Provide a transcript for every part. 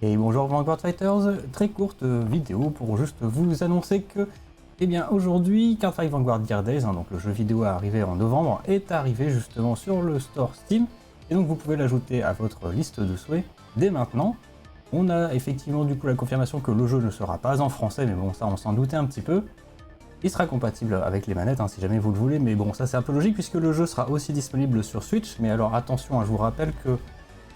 Et bonjour Vanguard Fighters, très courte vidéo pour juste vous annoncer que, eh bien aujourd'hui, Cardfight Vanguard Gear Days, donc le jeu vidéo arrivé en novembre, est arrivé justement sur le store Steam, et donc vous pouvez l'ajouter à votre liste de souhaits dès maintenant. On a effectivement du coup la confirmation que le jeu ne sera pas en français, mais bon ça on s'en doutait un petit peu. Il sera compatible avec les manettes si jamais vous le voulez, mais bon ça c'est un peu logique puisque le jeu sera aussi disponible sur Switch, mais alors attention, je vous rappelle que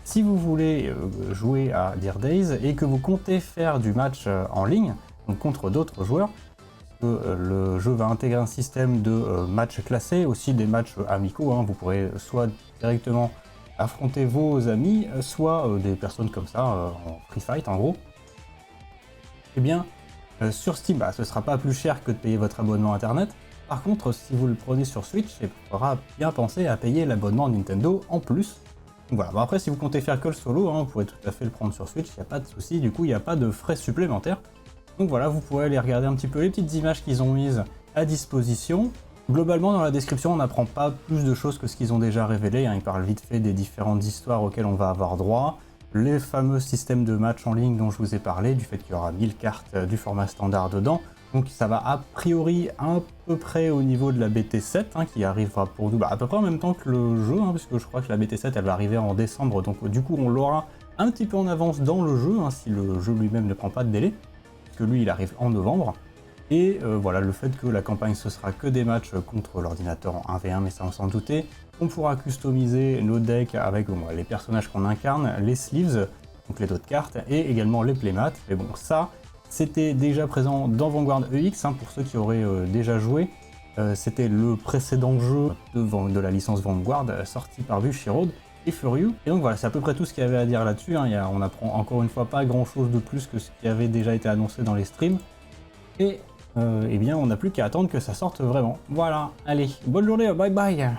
si vous voulez jouer à Gear Days et que vous comptez faire du match en ligne, donc contre d'autres joueurs, le jeu va intégrer un système de matchs classés, aussi des matchs amicaux, vous pourrez soit directement affronter vos amis, soit des personnes comme ça, en free fight en gros. Eh bien, sur Steam, ce sera pas plus cher que de payer votre abonnement internet. Par contre, si vous le prenez sur Switch, il faudra bien penser à payer l'abonnement Nintendo en plus. Donc voilà, bon après si vous comptez faire que le solo, vous pourrez tout à fait le prendre sur Switch, il n'y a pas de souci, du coup il n'y a pas de frais supplémentaires. Donc voilà, vous pourrez aller regarder un petit peu les petites images qu'ils ont mises à disposition. Globalement dans la description on n'apprend pas plus de choses que ce qu'ils ont déjà révélé, ils parlent vite fait des différentes histoires auxquelles on va avoir droit, les fameux systèmes de match en ligne dont je vous ai parlé, du fait qu'il y aura 1000 cartes du format standard dedans. Donc ça va a priori à peu près au niveau de la BT7 qui arrivera pour nous à peu près en même temps que le jeu, puisque je crois que la BT7 elle va arriver en décembre, donc du coup on l'aura un petit peu en avance dans le jeu, si le jeu lui-même ne prend pas de délai, puisque lui il arrive en novembre. Et voilà, le fait que la campagne ce sera que des matchs contre l'ordinateur en 1v1, mais ça on s'en doutait. On pourra customiser nos decks avec les personnages qu'on incarne, les sleeves, donc les dos de cartes, et également les playmats. Mais bon, ça, c'était déjà présent dans Vanguard EX, pour ceux qui auraient déjà joué. C'était le précédent jeu de la licence Vanguard, sorti par Bushiroad et Furyu. Et donc voilà, c'est à peu près tout ce qu'il y avait à dire là-dessus. On apprend encore une fois pas grand-chose de plus que ce qui avait déjà été annoncé dans les streams. Et eh bien, on n'a plus qu'à attendre que ça sorte vraiment. Voilà, allez, bonne journée, bye bye.